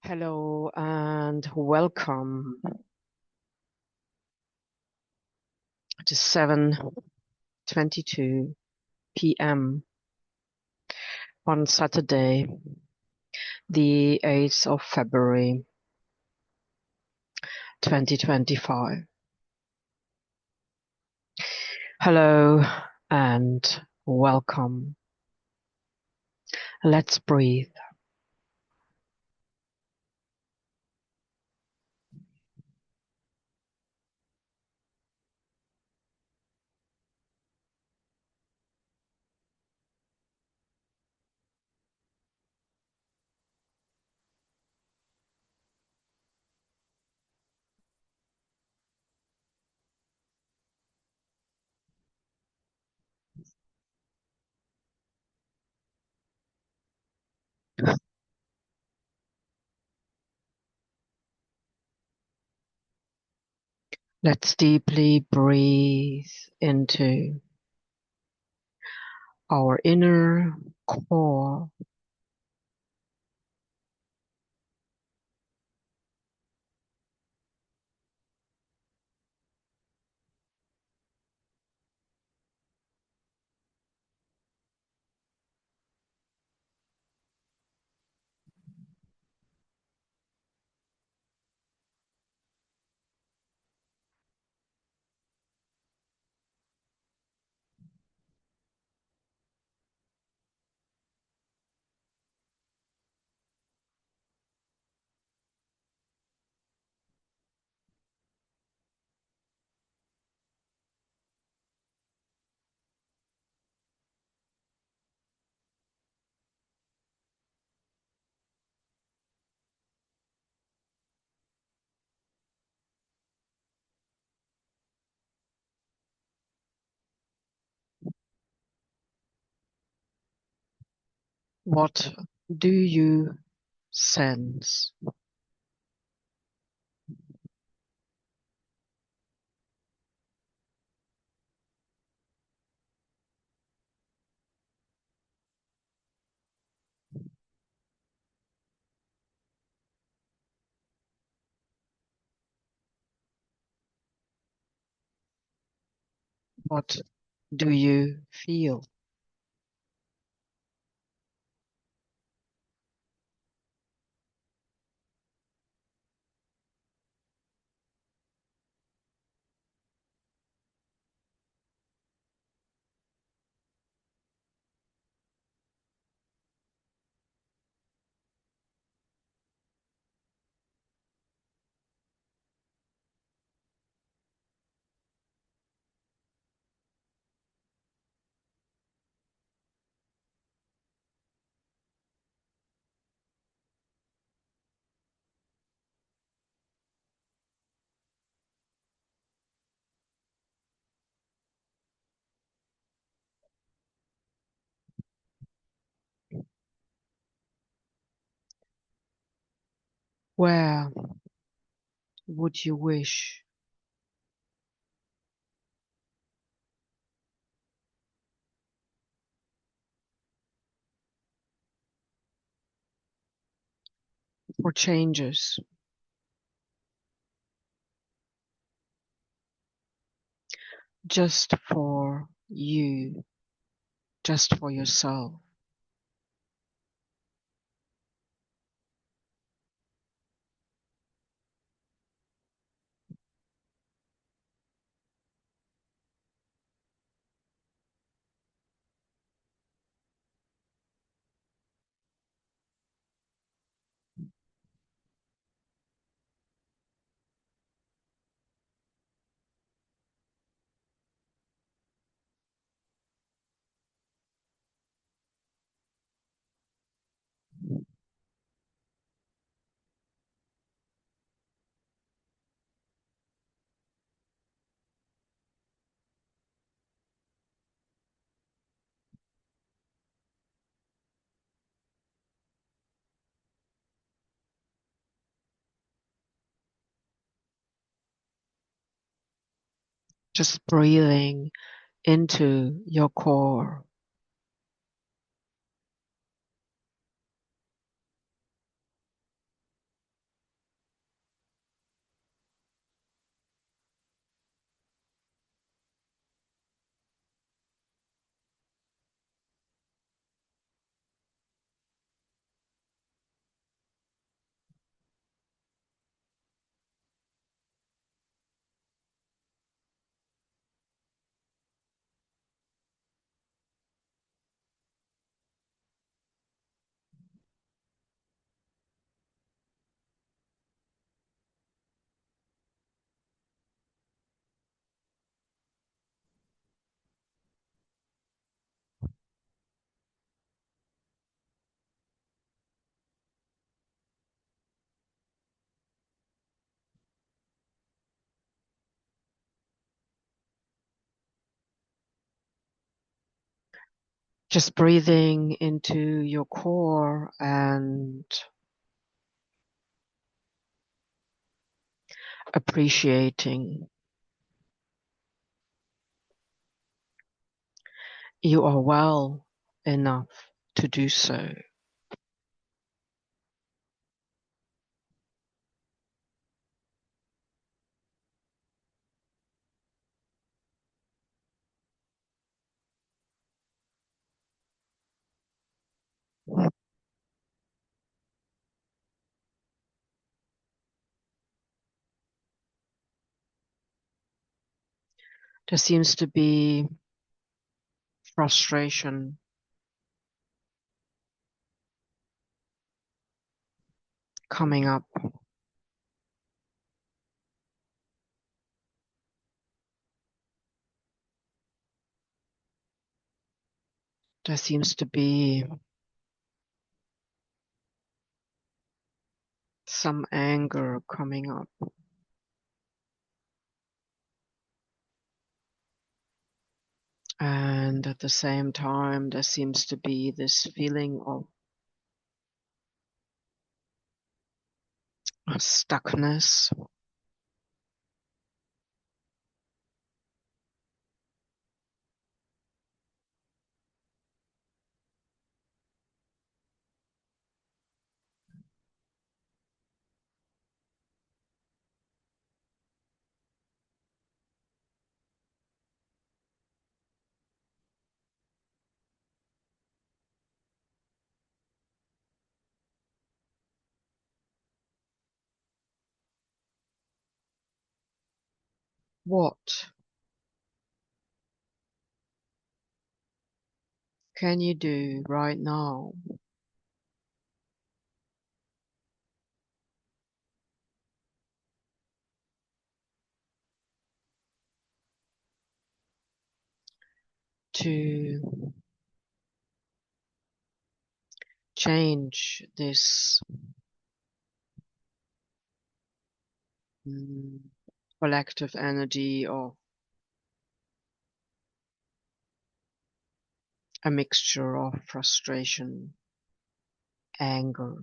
Hello and welcome to 7:22 p.m. on Saturday, the 8th of February 2025. Hello and welcome. Let's breathe. Let's deeply breathe into our inner core. What do you sense? What do you feel? Where would you wish for changes, just for you, just for yourself? Just breathing into your core. Just breathing into your core and appreciating you are well enough to do so. There seems to be frustration coming up. There seems to be some anger coming up. And at the same time, there seems to be this feeling of stuckness. What can you do right now to change this mm, collective energy of a mixture of frustration, anger,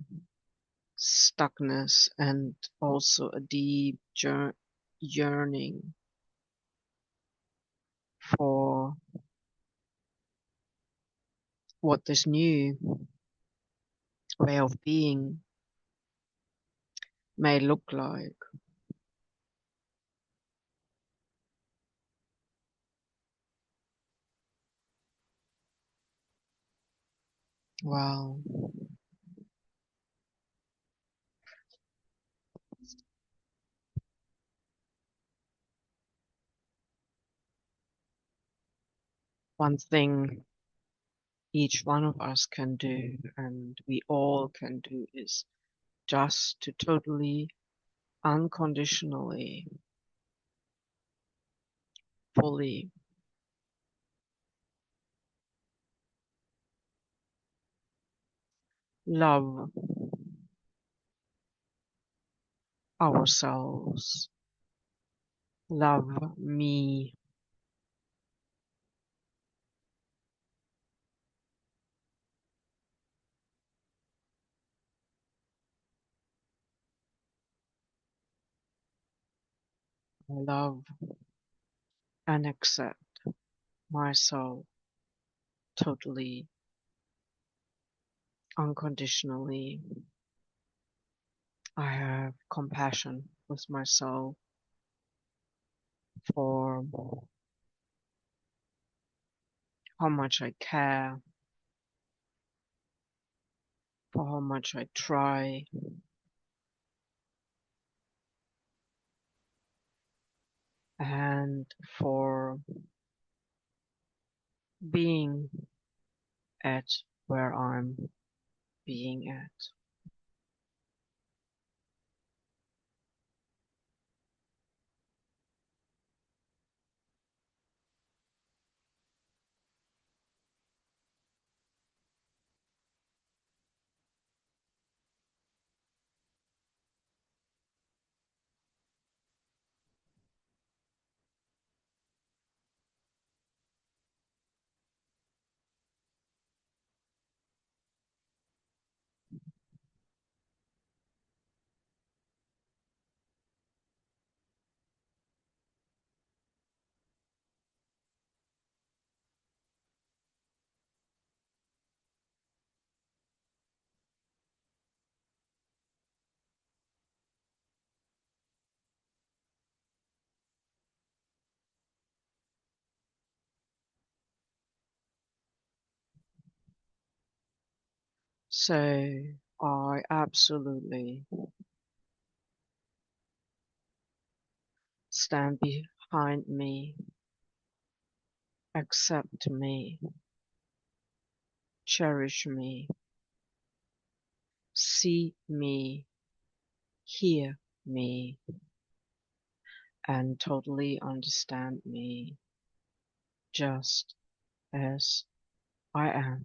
stuckness, and also a deep yearning for what this new way of being may look like. Wow. One thing each one of us can do, and we all can do, is just to totally, unconditionally, fully love ourselves, love me, love and accept myself totally, unconditionally. I have compassion with myself for how much I care, for how much I try, and for being at where I'm being at. So I absolutely stand behind me, accept me, cherish me, see me, hear me, and totally understand me just as I am.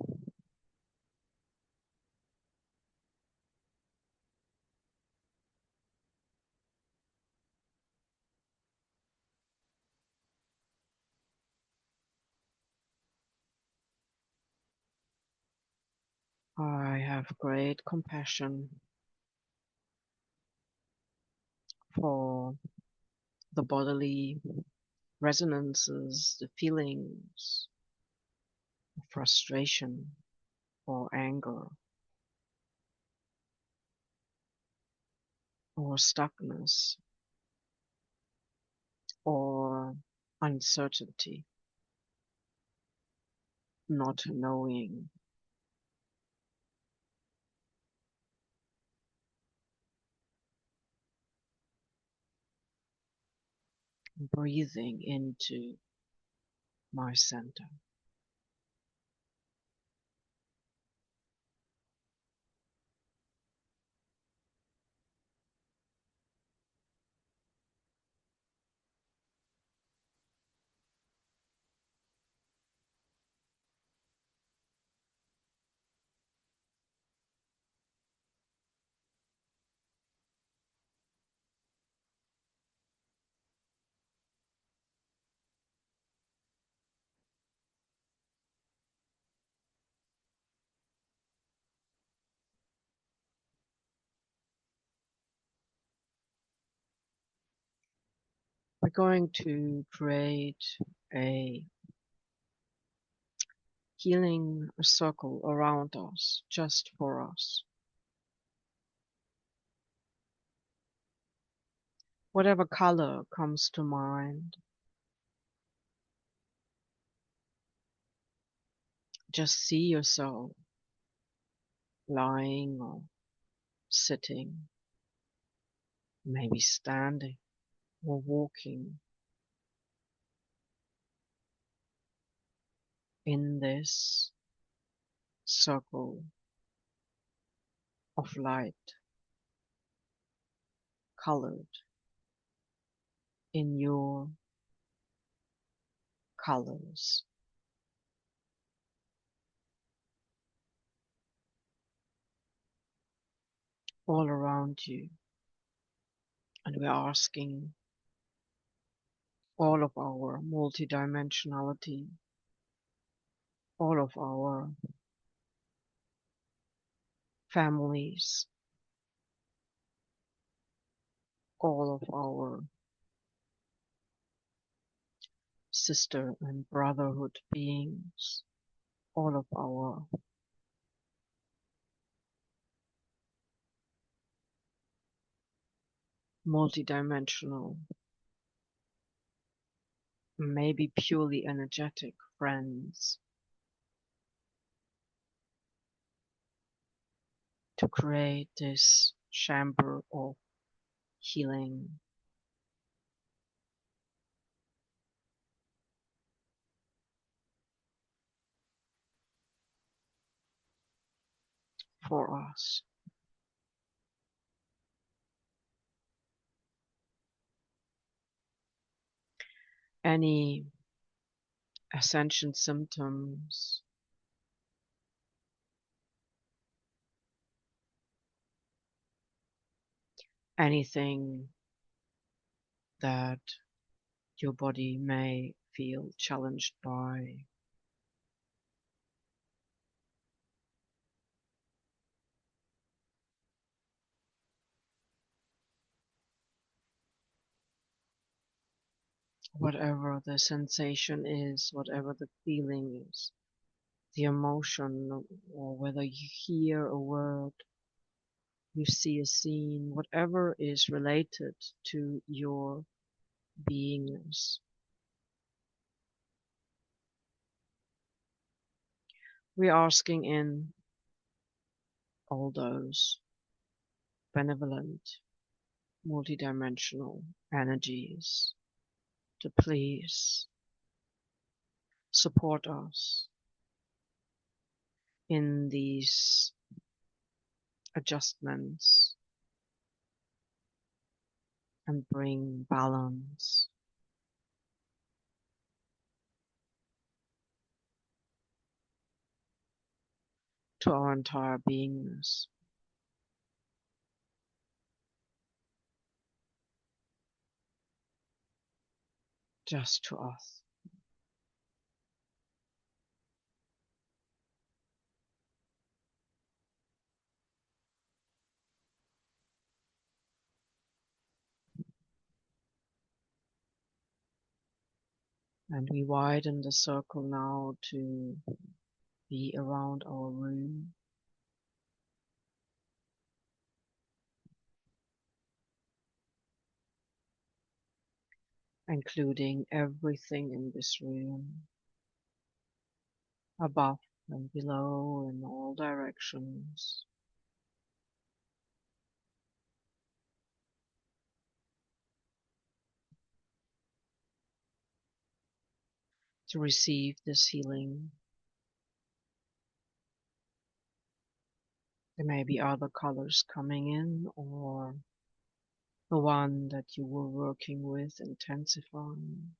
I have great compassion for the bodily resonances, the feelings of frustration or anger or stuckness or uncertainty, not knowing, breathing into my center. We're going to create a healing circle around us, just for us. Whatever color comes to mind, just see yourself lying or sitting, maybe standing or walking in this circle of light, colored in your colors, all around you. And we're asking all of our multidimensionality, all of our families, all of our sister and brotherhood beings, all of our multidimensional, maybe purely energetic friends, to create this chamber of healing for us. Any ascension symptoms, anything that your body may feel challenged by, whatever the sensation is, whatever the feeling is, the emotion, or whether you hear a word, you see a scene, whatever is related to your beingness. We're asking in all those benevolent, multidimensional energies to please support us in these adjustments and bring balance to our entire beingness. Just to us. And we widen the circle now to be around our room, including everything in this room, above and below in all directions. To receive this healing. There may be other colors coming in, or the one that you were working with intensifying.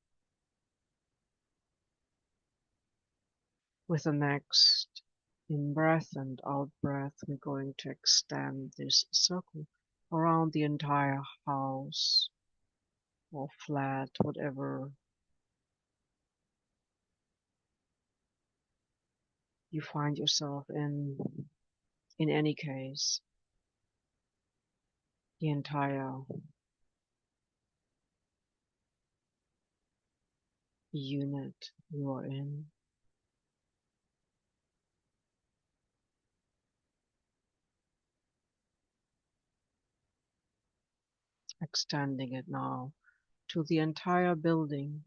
With the next in-breath and out-breath, we're going to extend this circle around the entire house or flat, whatever you find yourself in. In any case, the entire unit you are in. Extending it now to the entire building.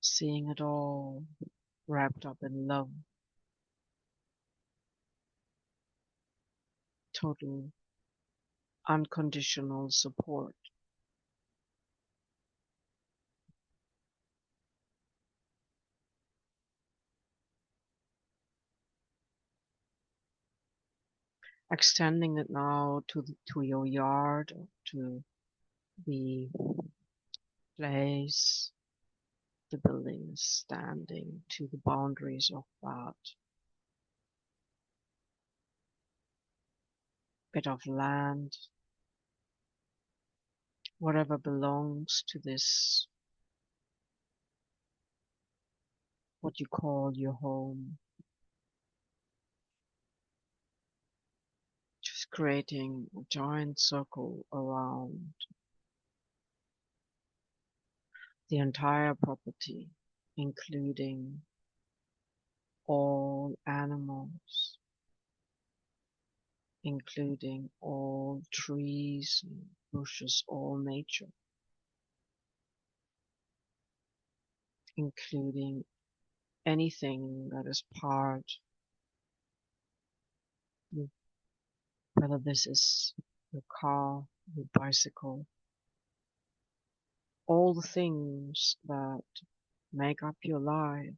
Seeing it all wrapped up in love, total unconditional support. Extending it now to your yard, to the place the building is standing, to the boundaries of that bit of land, whatever belongs to this, what you call your home. Just creating a giant circle around the entire property, including all animals, including all trees and bushes, all nature, including anything that is part, whether this is your car, your bicycle, all the things that make up your life,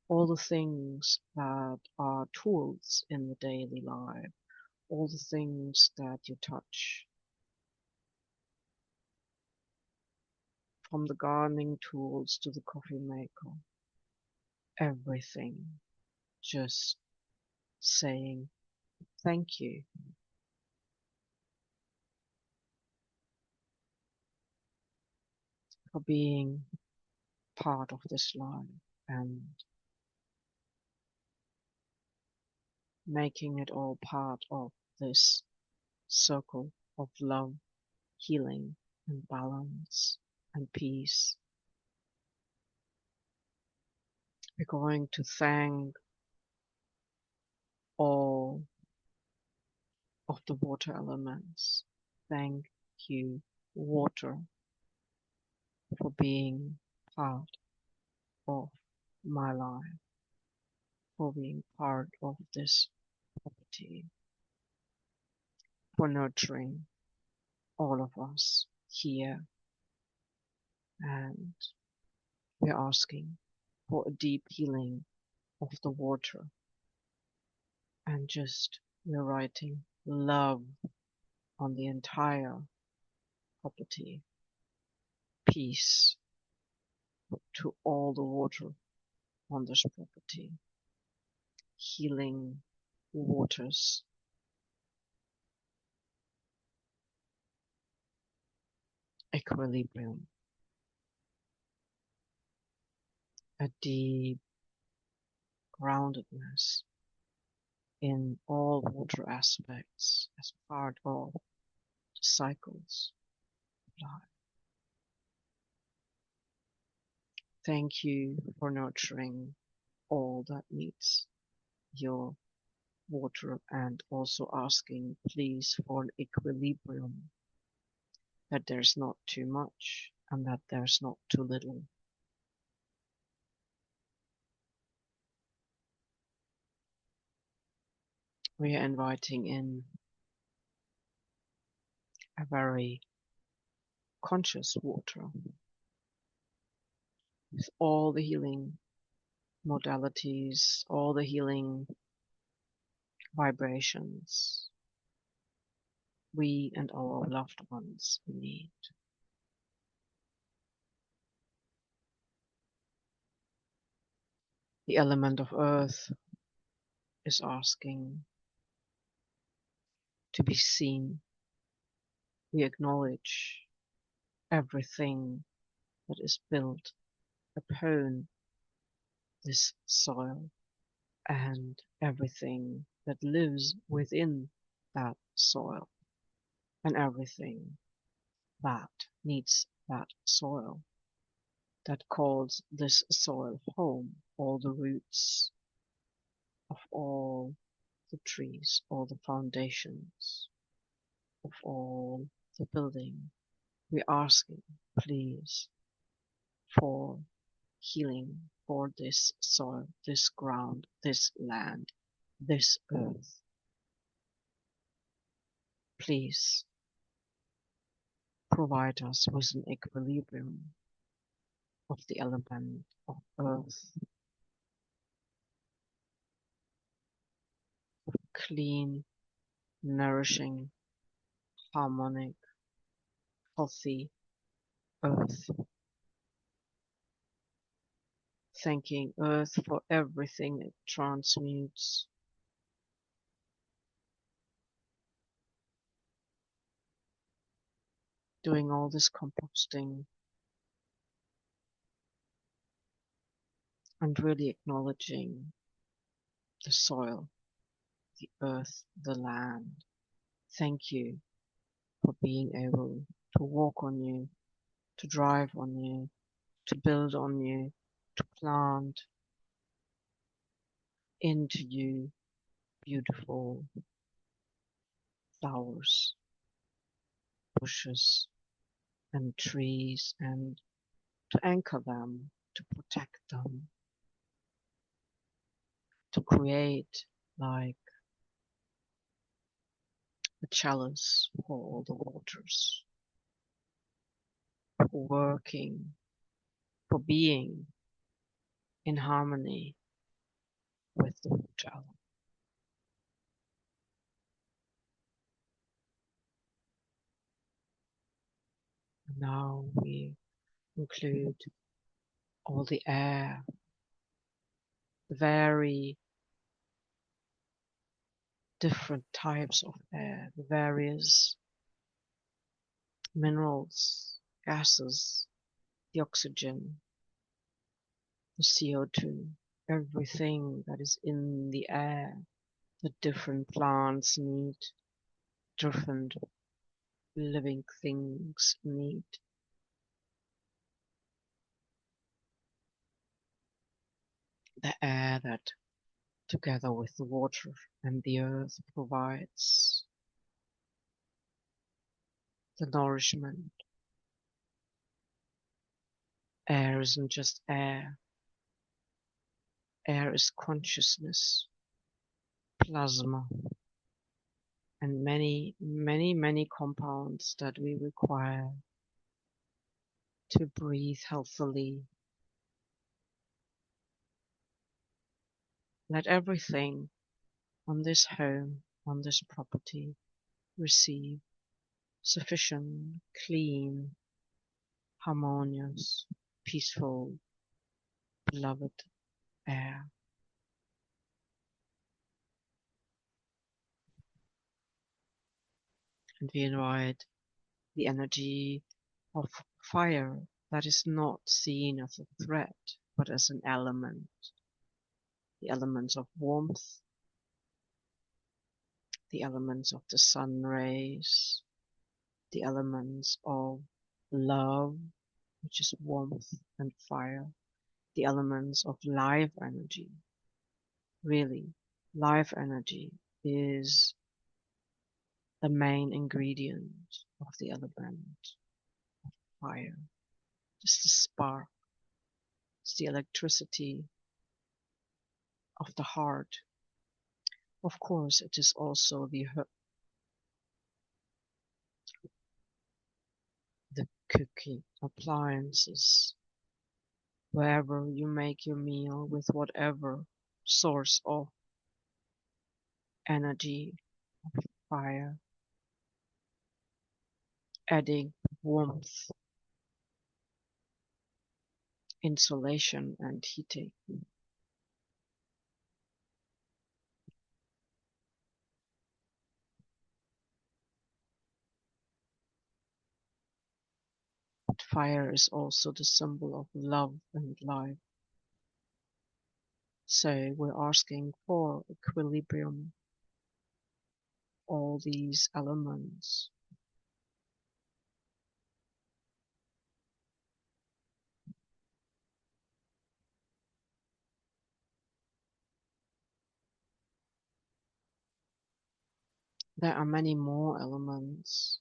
all the things that are tools in the daily life, all the things that you touch, from the gardening tools to the coffee maker, everything, just saying thank you for being part of this life and making it all part of this circle of love, healing, and balance and peace. We're going to thank all of the water elements. Thank you, water, for being part of my life, for being part of this property, for nurturing all of us here. And we're asking for a deep healing of the water, and just we're writing love on the entire property, peace to all the water on this property, healing waters, equilibrium, a deep groundedness in all water aspects as part of the cycles of life. Thank you for nurturing all that needs your water, and also asking please for an equilibrium, that there's not too much and that there's not too little. We are inviting in a very conscious water with all the healing modalities, all the healing vibrations we and our loved ones need. The element of earth is asking to be seen. We acknowledge everything that is built upon this soil and everything that lives within that soil and everything that needs that soil, that calls this soil home, all the roots of all the trees, all the foundations of all the building. We're asking, please, for healing for this soil, this ground, this land, this earth. Please provide us with an equilibrium of the element of earth, clean, nourishing, harmonic, healthy earth. Thanking earth for everything it transmutes. Doing all this composting and really acknowledging the soil, the earth, the land. Thank you for being able to walk on you, to drive on you, to build on you, to plant into you beautiful flowers, bushes, and trees, and to anchor them, to protect them, to create like a chalice for all the waters, for working, for being in harmony with the water element. Now we include all the air, the very different types of air, the various minerals, gases, the oxygen, the CO2, everything that is in the air that different plants need, different living things need. The air that, together with the water and the earth, provides the nourishment. Air isn't just air. Air is consciousness, plasma, and many, many, many compounds that we require to breathe healthily. Let everything on this home, on this property, receive sufficient, clean, harmonious, peaceful, beloved air. And we invite the energy of fire that is not seen as a threat, but as an element. The elements of warmth, the elements of the sun rays, the elements of love, which is warmth and fire, the elements of life energy. Really, life energy is the main ingredient of the element fire. It's the spark, it's the electricity of the heart. Of course, it is also the cooking appliances, wherever you make your meal with whatever source of energy, fire, adding warmth, insulation and heating. But fire is also the symbol of love and life. So we're asking for equilibrium, all these elements. There are many more elements.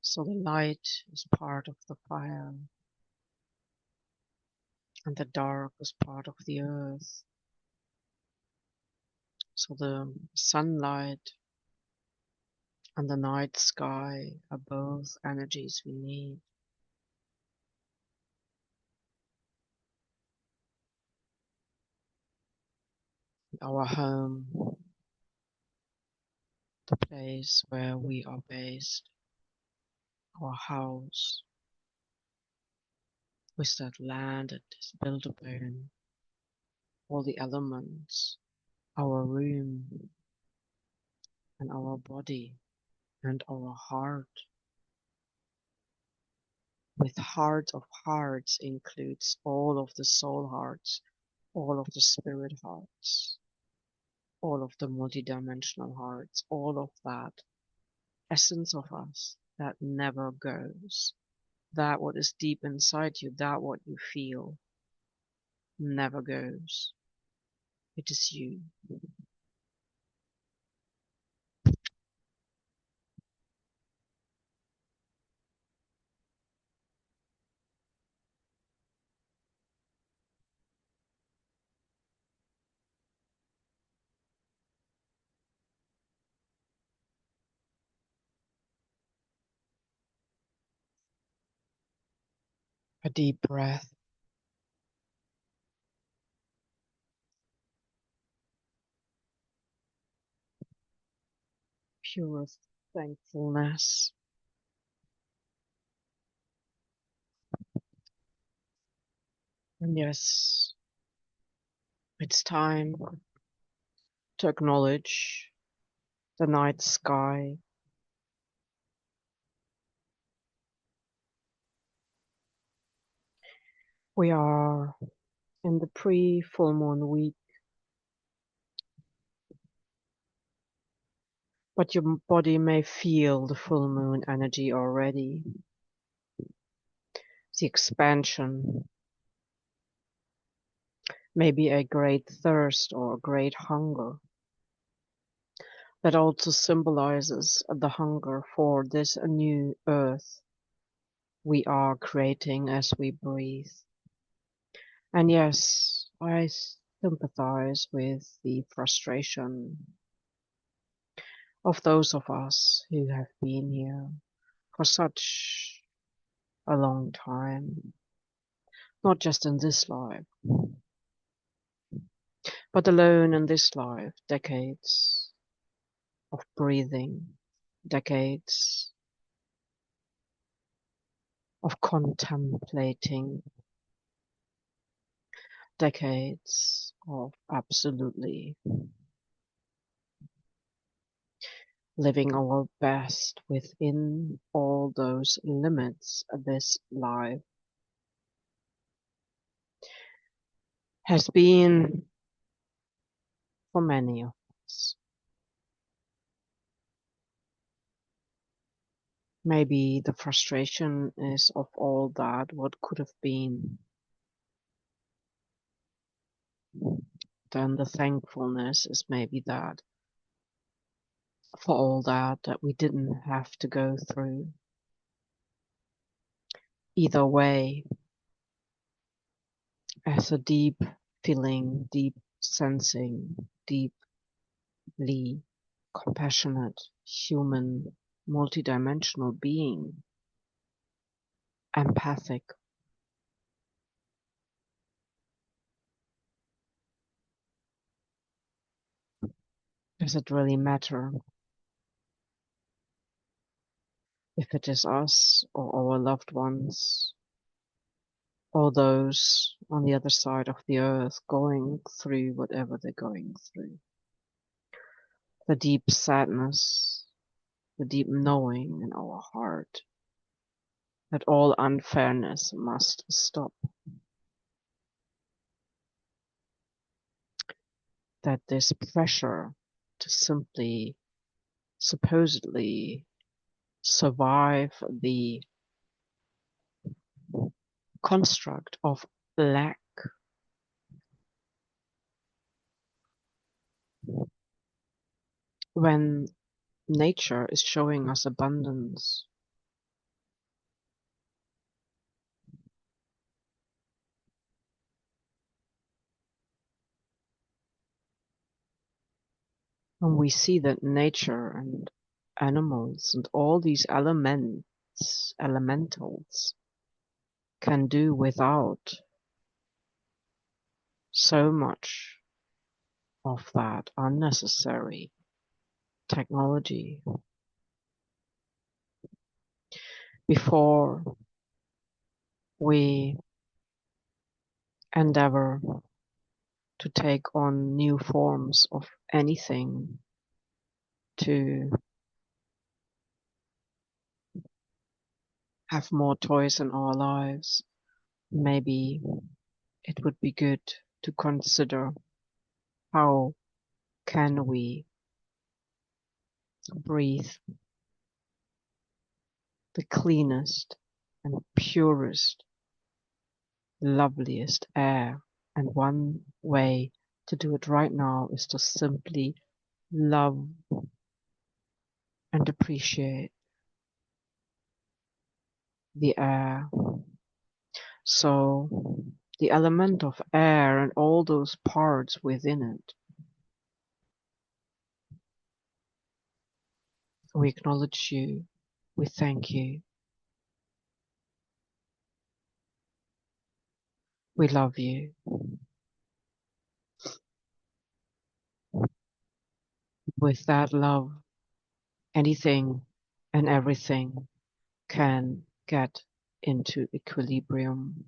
So the light is part of the fire, and the dark is part of the earth. So the sunlight and the night sky are both energies we need. Our home, the place where we are based, our house, with that land that is built upon all the elements, our room and our body and our heart. With heart of hearts includes all of the soul hearts, all of the spirit hearts, all of the multidimensional hearts, all of that essence of us that never goes. That what is deep inside you, that what you feel, never goes. It is you. A deep breath, pure thankfulness. And yes, it's time to acknowledge the night sky. We are in the pre-full moon week, but your body may feel the full moon energy already. the expansion, maybe a great thirst or a great hunger that also symbolizes the hunger for this new earth we are creating as we breathe. And yes, I sympathize with the frustration of those of us who have been here for such a long time, not just in this life, but alone in this life, decades of breathing, decades of contemplating, decades of absolutely living our best within all those limits this life has been for many of us. Maybe the frustration is of all that what could have been. Then the thankfulness is maybe that for all that we didn't have to go through. Either way, as a deep feeling, deep sensing, deeply compassionate, human, multidimensional being, empathic. Does it really matter if it is us or our loved ones or those on the other side of the earth going through whatever they're going through? The deep sadness, the deep knowing in our heart that all unfairness must stop, that this pressure to simply, supposedly survive the construct of lack, when nature is showing us abundance. And we see that nature and animals and all these elementals can do without so much of that unnecessary technology. Before we endeavor to take on new forms of anything, to have more toys in our lives, maybe it would be good to consider how can we breathe the cleanest and purest, loveliest air. And one way to do it right now is to simply love and appreciate the air. So the element of air and all those parts within it, we acknowledge you, we thank you, we love you. With that love, anything and everything can get into equilibrium.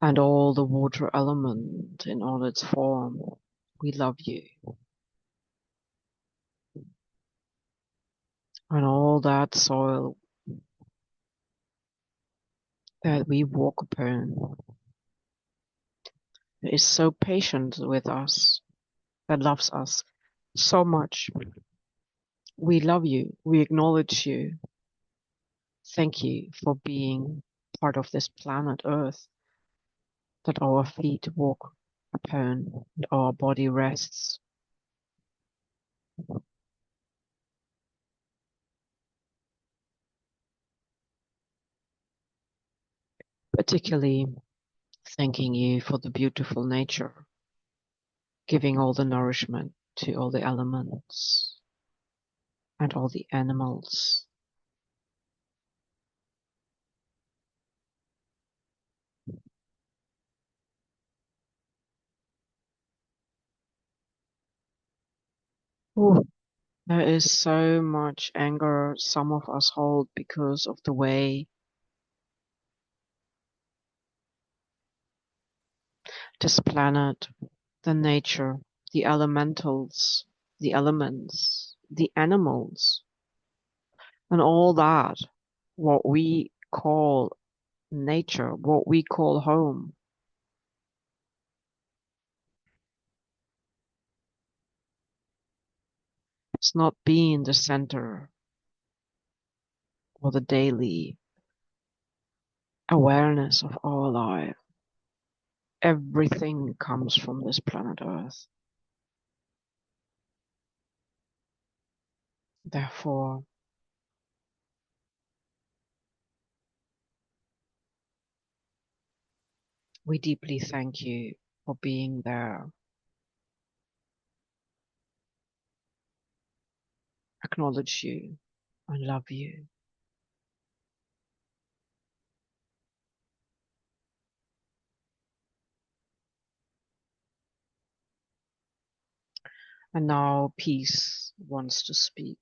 And all the water element in all its form, we love you. And all that soil that we walk upon that is so patient with us, that loves us so much, We love you. We acknowledge you. Thank you for being part of this planet Earth that our feet walk upon and our body rests. Particularly thanking you for the beautiful nature, giving all the nourishment to all the elements and all the animals. Ooh, there is so much anger some of us hold because of the way this planet, the nature, the elementals, the elements, the animals, and all that, what we call nature, what we call home, it's not being the center or the daily awareness of our life. Everything comes from this planet Earth. Therefore, we deeply thank you for being there, acknowledge you, and love you. And now peace wants to speak.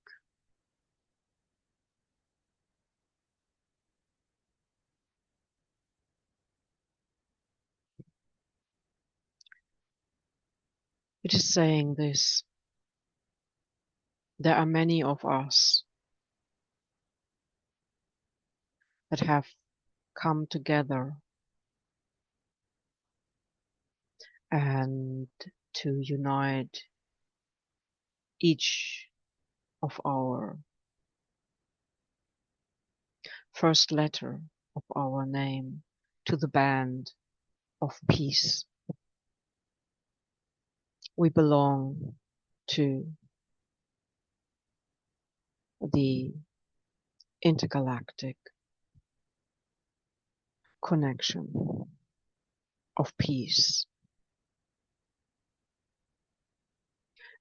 It is saying this: there are many of us that have come together and to unite each of our first letter of our name to the band of peace. We belong to the intergalactic connection of peace.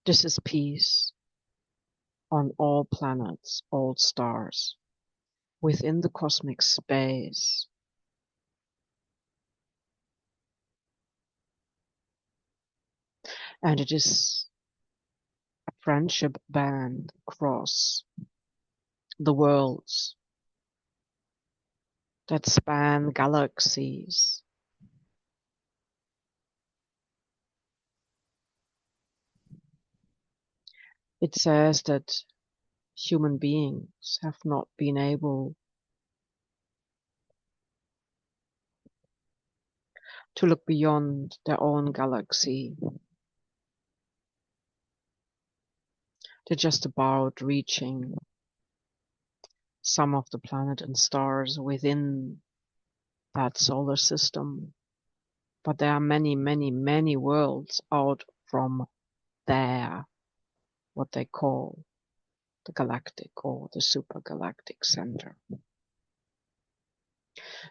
This is peace on all planets, all stars, within the cosmic space. And it is a friendship band across the worlds that span galaxies. It says that human beings have not been able to look beyond their own galaxy. They're just about reaching some of the planet and stars within that solar system. But there are many, many, many worlds out from there, what they call the galactic or the supergalactic center.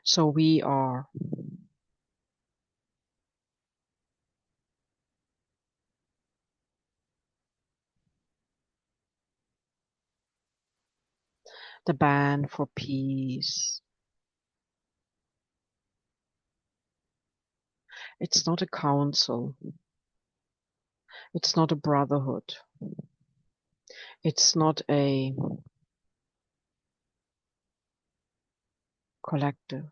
So we are the band for peace. It's not a council. It's not a brotherhood. It's not a collective.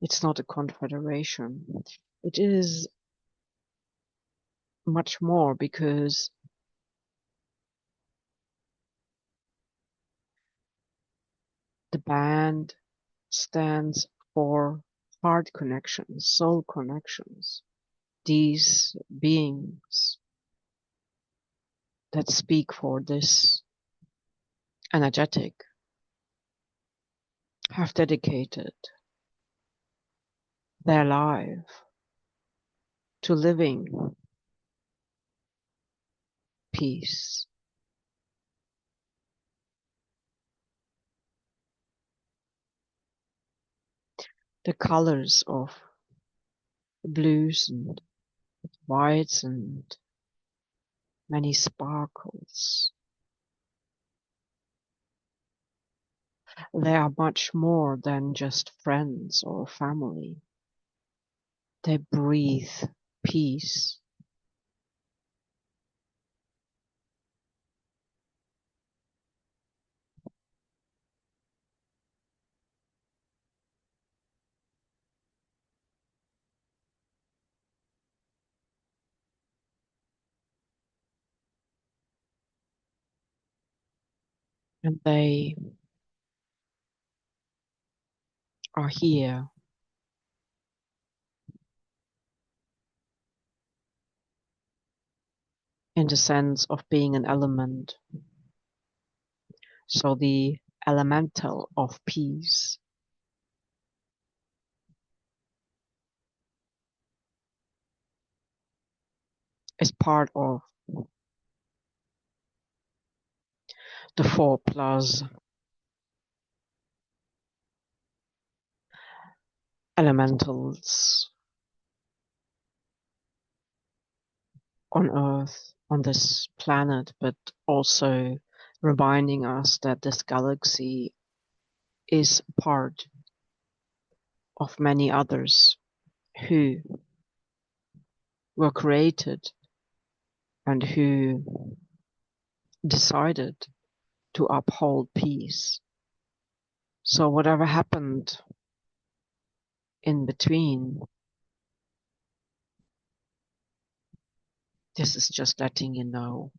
It's not a confederation. It is much more, because the band stands for heart connections, soul connections. These beings that speak for this energetic, have dedicated their life to living peace. The colors of blues and whites and many sparkles. They are much more than just friends or family. They breathe peace. And they are here in the sense of being an element. So the elemental of peace is part of the 4+ elementals on Earth, on this planet, but also reminding us that this galaxy is part of many others who were created and who decided to uphold peace. So whatever happened in between, this is just letting you know.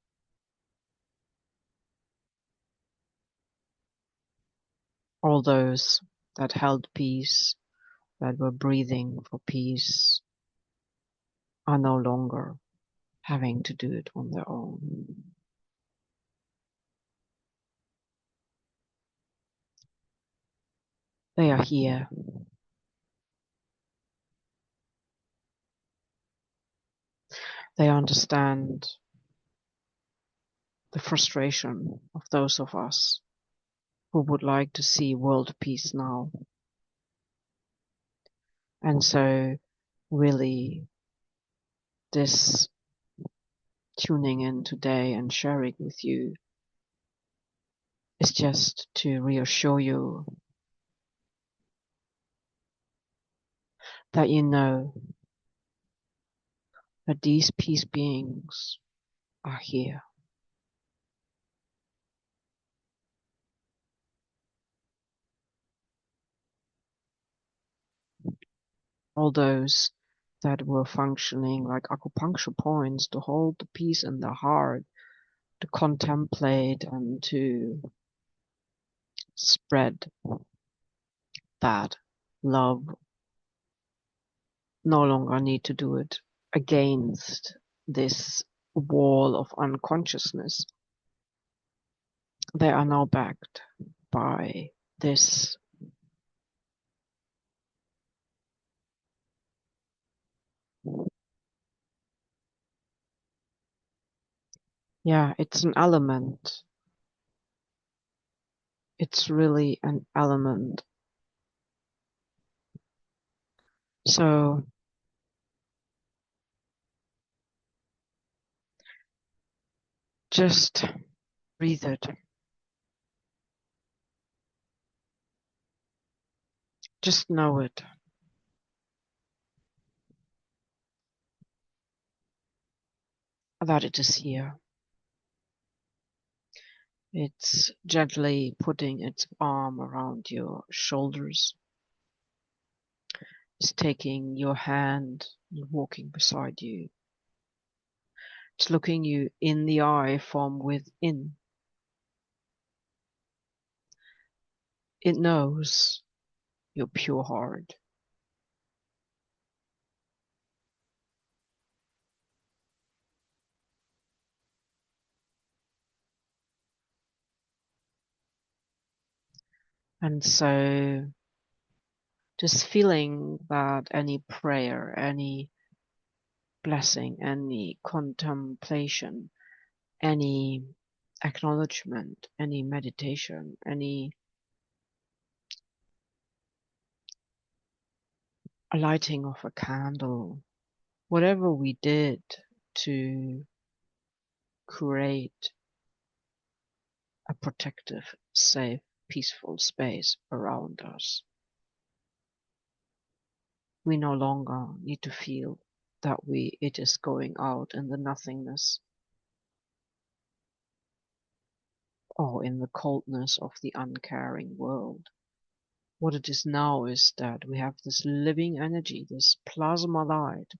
All those that held peace, that were breathing for peace, are no longer having to do it on their own. They are here. They understand the frustration of those of us who would like to see world peace now. And so really this tuning in today and sharing with you is just to reassure you that you know that these peace beings are here. All those that were functioning like acupuncture points to hold the peace in the heart, to contemplate and to spread that love, no longer need to do it against this wall of unconsciousness. They are now backed by this it's an element. It's really an element. So just breathe it. Just know it. That it is here. It's gently putting its arm around your shoulders. It's taking your hand and walking beside you. It's looking you in the eye from within. It knows your pure heart. And so just feeling that any prayer, any blessing, any contemplation, any acknowledgement, any meditation, any lighting of a candle, whatever we did to create a protective, safe, peaceful space around us, we no longer need to feel that it is going out in the nothingness or in the coldness of the uncaring world. What it is now is that we have this living energy, this plasma light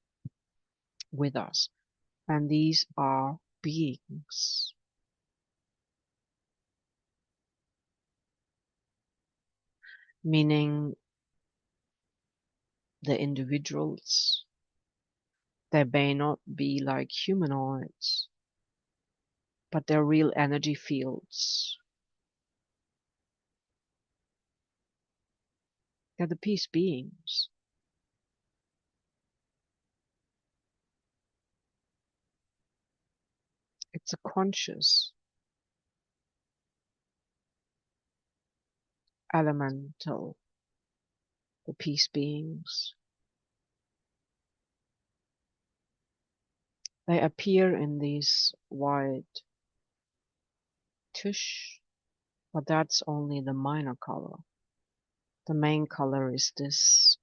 with us, and these are beings, meaning the individuals. They may not be like humanoids, but they're real energy fields. They're the peace beings. It's a conscious elemental, the peace beings. They appear in these white tush, but that's only the minor color. The main color is this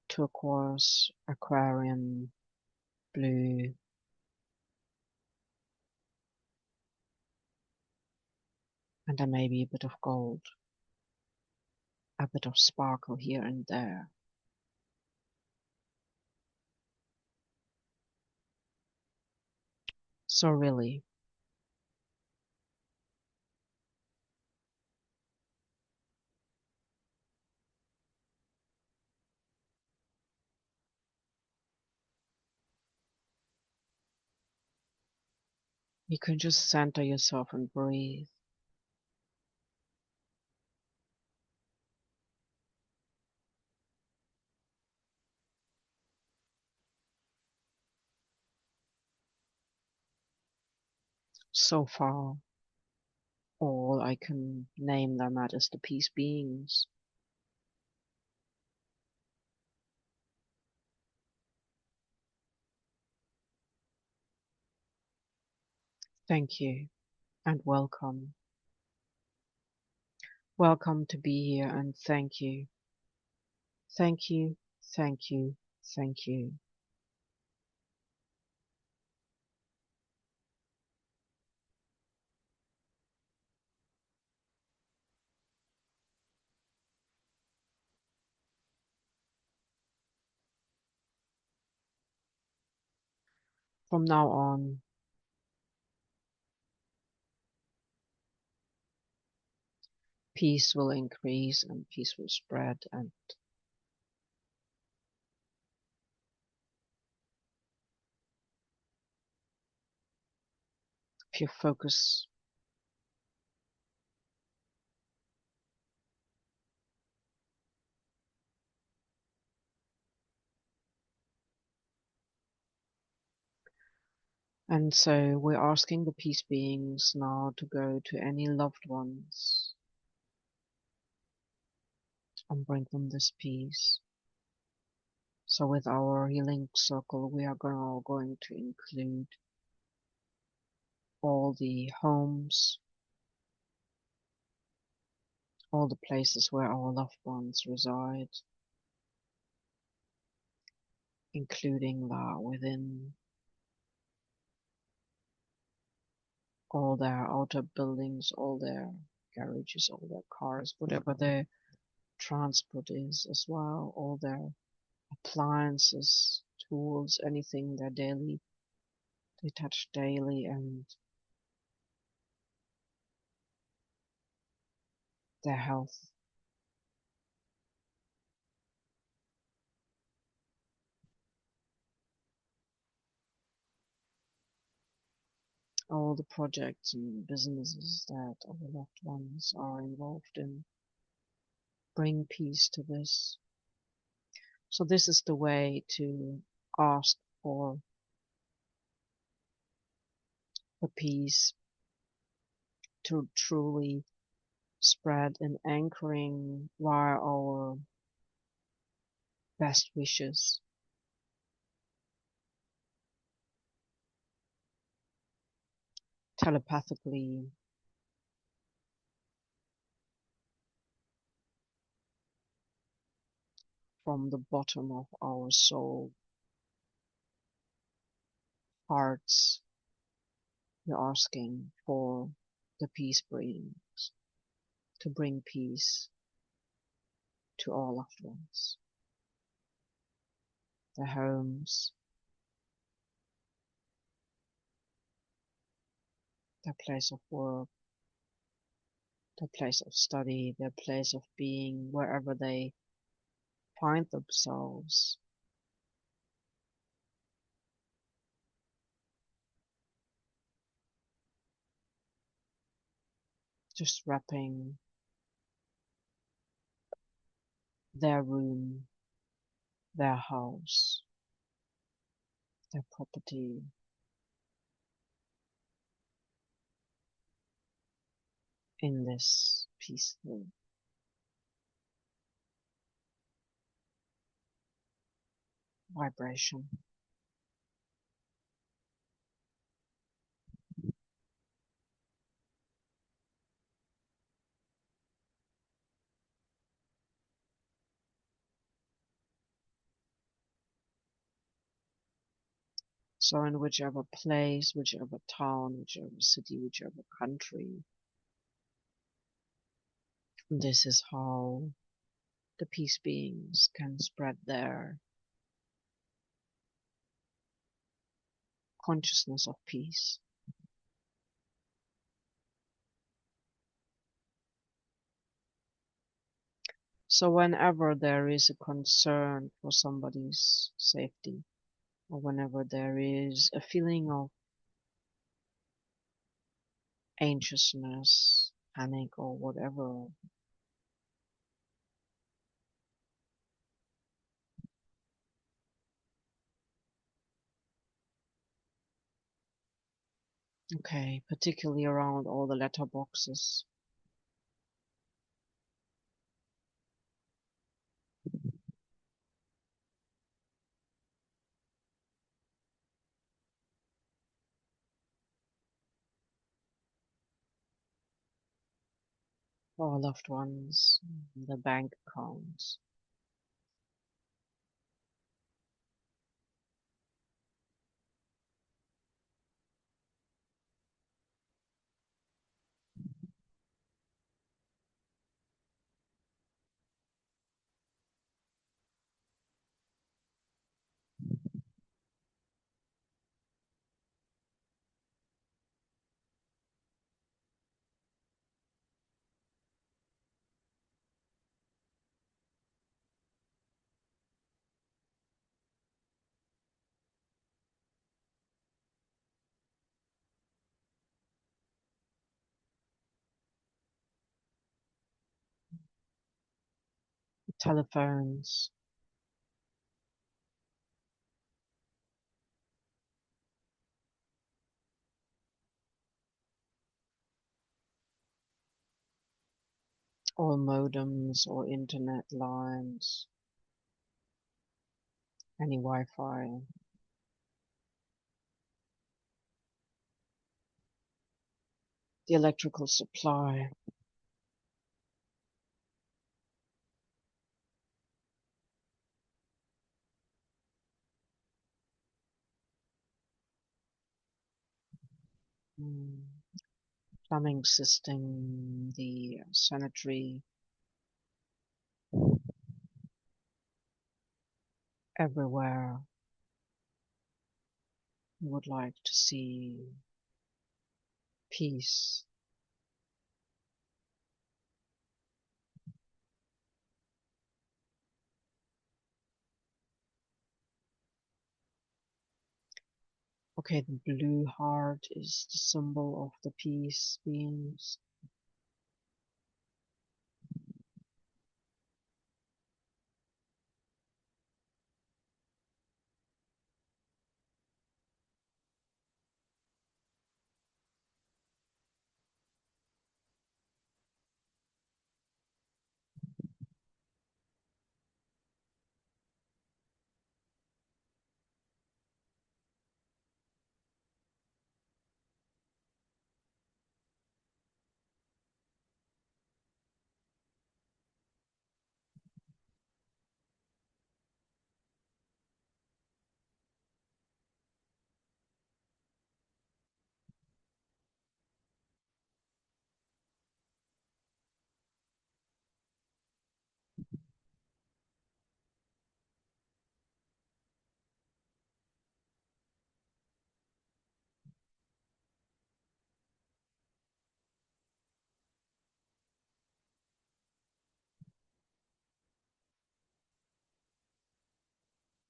turquoise, aquarium, blue, and then maybe a bit of gold, a bit of sparkle here and there. So really, you can just center yourself and breathe. So far, all I can name them at is the peace beings. Thank you and welcome. Welcome to be here and thank you. Thank you, thank you, thank you. From now on, peace will increase and peace will spread, and if you focus and so we're asking the peace beings now to go to any loved ones and bring them this peace. So with our healing circle, we are going to include all the homes, all the places where our loved ones reside, including that within all their outer buildings, all their garages, all their cars, whatever their transport is as well, all their appliances, tools, anything they touch daily, and their health. all the projects and businesses that our loved ones are involved in bring peace to this. So this is the way to ask for the peace to truly spread and anchoring via our best wishes, telepathically, from the bottom of our soul, hearts. We're asking for the peace beings to bring peace to all loved ones, their homes, their place of work, their place of study, their place of being, wherever they find themselves. Just wrapping their room, their house, their property in this peaceful vibration. So in whichever place, whichever town, whichever city, whichever country, this is how the peace beings can spread their consciousness of peace. So whenever there is a concern for somebody's safety, or whenever there is a feeling of anxiousness, panic, or whatever, okay, particularly around all the letterboxes, for our loved ones, the bank accounts, telephones, all modems or internet lines, any Wi-Fi, the electrical supply, mm, plumbing system, the sanitary, everywhere we would like to see peace. Okay, the blue heart is the symbol of the peace beings.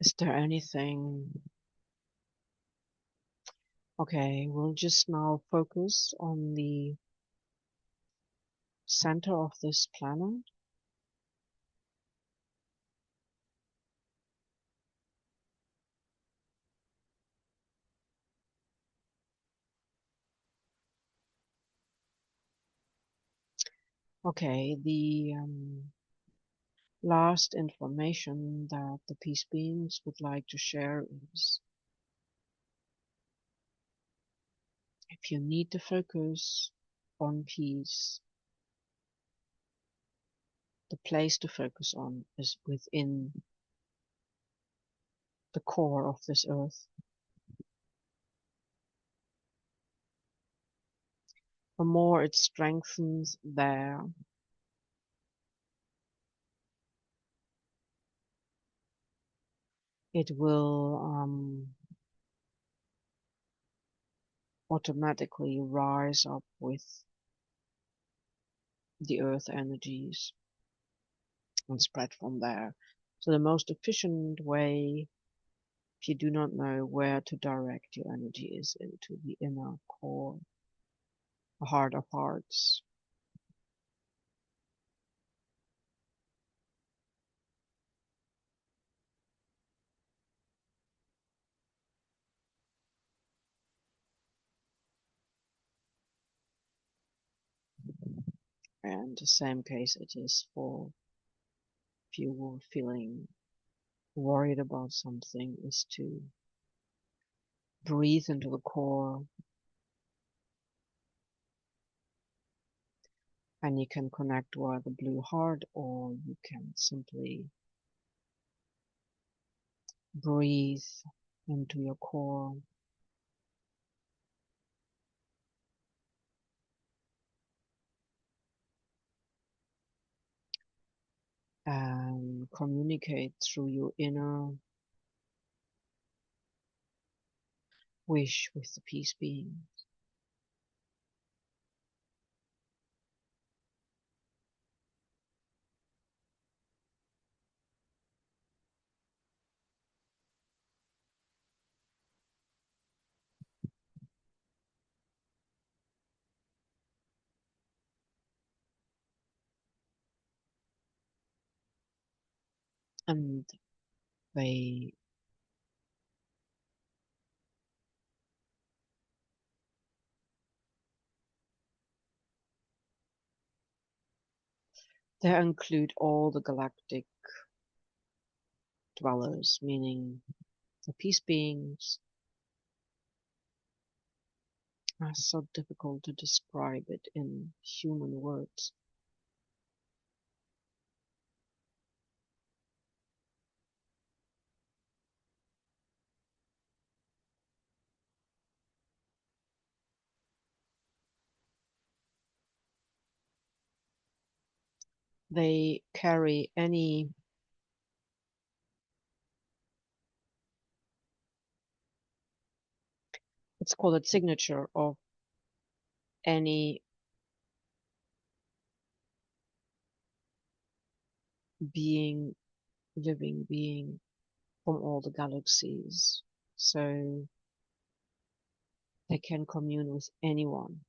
Is there anything? Okay, we'll just now focus on the center of this planet. Okay, the last information that the peace beings would like to share is if you need to focus on peace, the place to focus on is within the core of this earth. The more it strengthens there, it will automatically rise up with the earth energies and spread from there. So the most efficient way, if you do not know where to direct your energy, is into the inner core, the heart of hearts. And the same case it is for if you were feeling worried about something, is to breathe into the core, and you can connect via the blue heart, or you can simply breathe into your core and communicate through your inner wish with the peace being. And they they include all the galactic dwellers, meaning the peace beings. Are so difficult to describe it in human words. They carry any let's call it signature of any being, living being from all the galaxies. So They can commune with anyone.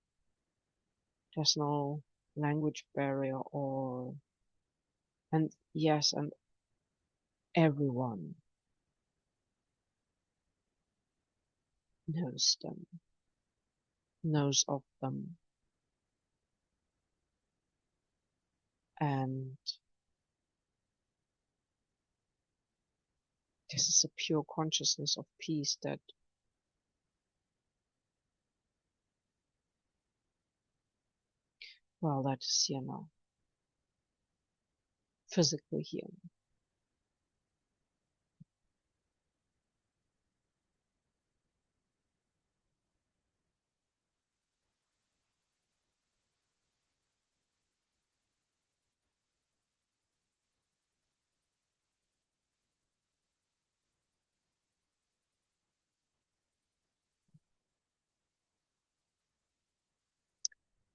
There's no language barrier and yes, and everyone knows them, knows of them, and this is a pure consciousness of peace that, well, that is here now, physically here.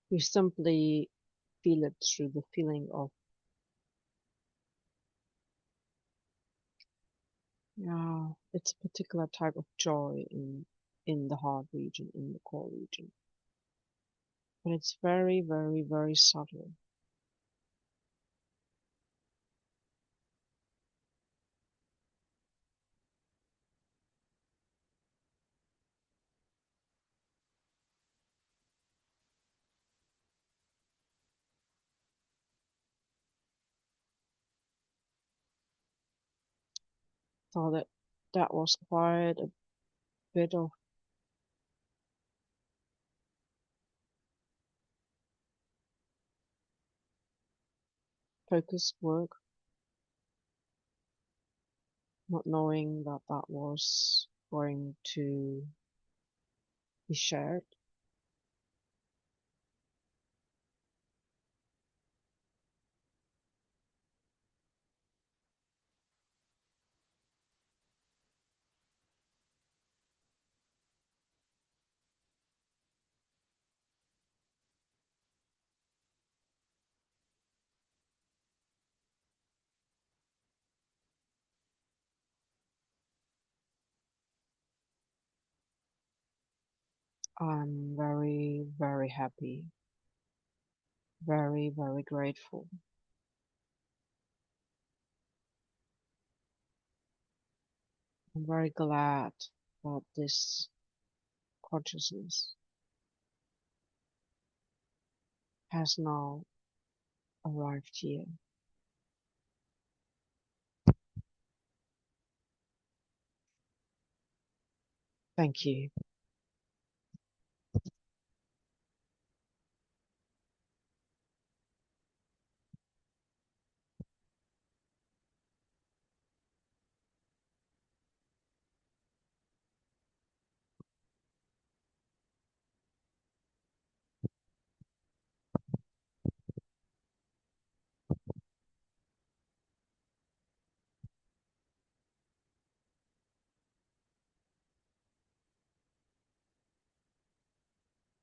You simply feel it through the feeling of, yeah, it's a particular type of joy in the heart region, in the core region. But it's very, very, very subtle. So that was quite a bit of focused work, not knowing that that was going to be shared. I'm very, very happy, very, very grateful. I'm very glad that this consciousness has now arrived here. Thank you.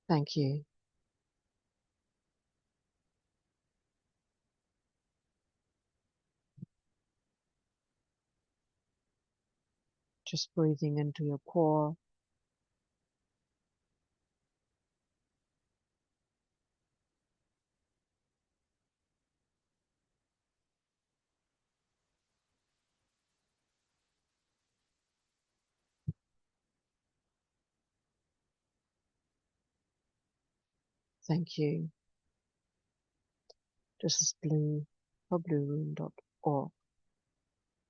Thank you. Just breathing into your core. Thank you. This is Blue for blueroom.org.